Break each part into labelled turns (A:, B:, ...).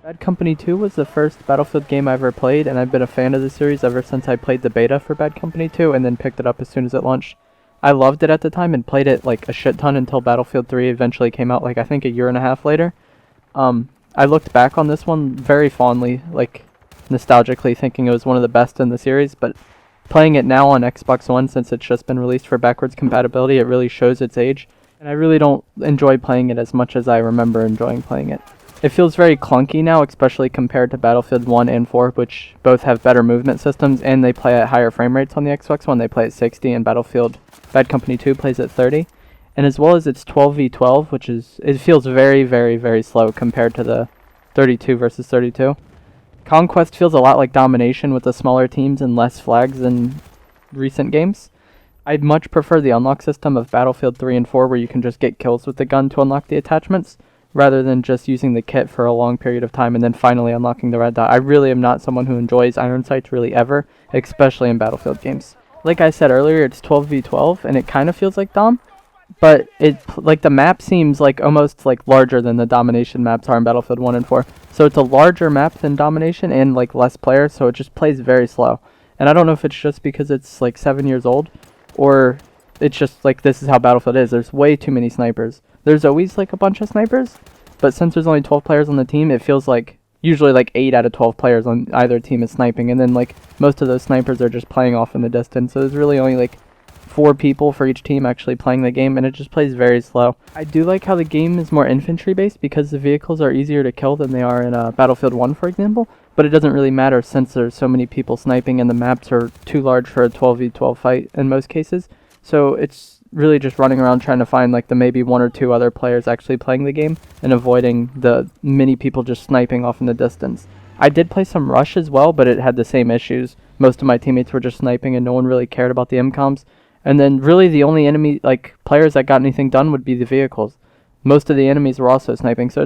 A: Bad Company 2 was the first Battlefield game I ever played, and I've been a fan of the series ever since I played the beta for Bad Company 2 and then picked it up as soon as it launched. I loved it at the time and played it like a shit ton until Battlefield 3 eventually came out, like I think a year and a half later. I looked back on this one very fondly, like nostalgically, thinking it was one of the best in the series, but playing it now on Xbox One since it's just been released for backwards compatibility, it really shows its age, and I really don't enjoy playing it as much as I remember enjoying playing it. It feels very clunky now, especially compared to Battlefield 1 and 4, which both have better movement systems and they play at higher frame rates on the Xbox One. They play at 60 and Bad Company 2 plays at 30. And as well as its 12v12, it feels very, very, very slow compared to the 32 versus 32. Conquest feels a lot like Domination with the smaller teams and less flags than recent games. I'd much prefer the unlock system of Battlefield 3 and 4 where you can just get kills with the gun to unlock the attachments, rather than just using the kit for a long period of time and then finally unlocking the red dot. I really am not someone who enjoys iron sights really ever, especially in Battlefield games. Like I said earlier, it's 12v12 and it kind of feels like Dom, but like the map seems like almost like larger than the Domination maps are in Battlefield 1 and 4. So it's a larger map than Domination and like less players, so it just plays very slow. And I don't know if it's just because it's like 7 years old or it's just like this is how Battlefield is. There's way too many snipers. There's always like a bunch of snipers, but since there's only 12 players on the team, it feels like usually like 8 out of 12 players on either team is sniping, and then like most of those snipers are just playing off in the distance, so there's really only like 4 people for each team actually playing the game, and it just plays very slow. I do like how the game is more infantry based because the vehicles are easier to kill than they are in Battlefield 1, for example, but it doesn't really matter since there's so many people sniping and the maps are too large for a 12v12 fight in most cases, so it's really just running around trying to find like the maybe 1 or 2 other players actually playing the game and avoiding the many people just sniping off in the distance. I did play some Rush as well, but it had the same issues. Most of my teammates were just sniping and no one really cared about the MCOMs. And then really the only enemy like players that got anything done would be the vehicles. Most of the enemies were also sniping, so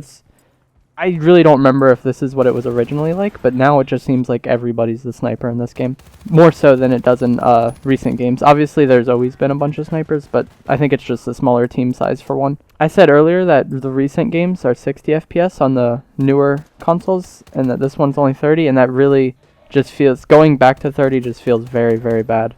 A: I really don't remember if this is what it was originally like, but now it just seems like everybody's the sniper in this game. More so than it does in recent games. Obviously, there's always been a bunch of snipers, but I think it's just a smaller team size for one. I said earlier that the recent games are 60 FPS on the newer consoles, and that this one's only 30, and that really just feels, going back to 30 just feels very, very bad.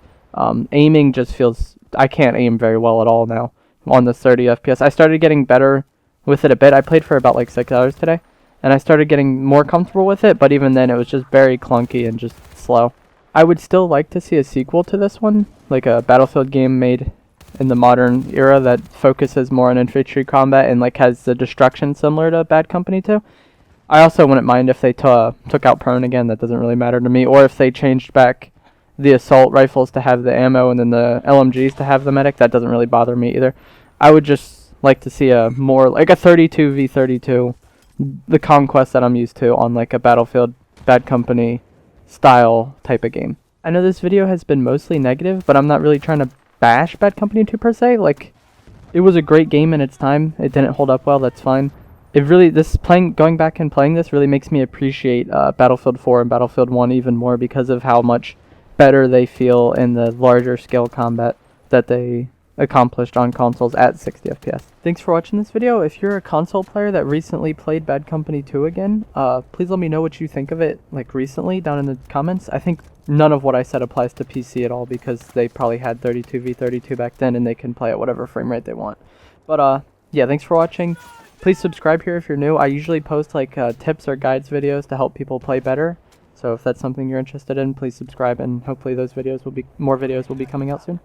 A: Aiming just feels, I can't aim very well at all now on the 30 FPS. I started getting better with it a bit. I played for about like 6 hours today, and I started getting more comfortable with it, but even then it was just very clunky and just slow. I would still like to see a sequel to this one, like a Battlefield game made in the modern era that focuses more on infantry combat and like has the destruction similar to Bad Company 2. I also wouldn't mind if they took out prone again, that doesn't really matter to me, or if they changed back the assault rifles to have the ammo and then the LMGs to have the medic, that doesn't really bother me either. I would just like to see a more like a 32v32, the conquest that I'm used to on like a Battlefield Bad Company style type of game. I know this video has been mostly negative, but I'm not really trying to bash Bad Company 2 per se. Like, it was a great game in its time. It didn't hold up well, that's fine. Going back and playing this really makes me appreciate Battlefield 4 and Battlefield 1 even more because of how much better they feel in the larger scale combat that they accomplished on consoles at 60 FPS. Thanks for watching this video. If you're a console player that recently played Bad Company 2 again, please let me know what you think of it like recently down in the comments. I think none of what I said applies to PC at all because they probably had 32v32 back then and they can play at whatever frame rate they want. But yeah, thanks for watching. Please subscribe here if you're new. I usually post like tips or guides videos to help people play better. So if that's something you're interested in, please subscribe and hopefully more videos will be coming out soon.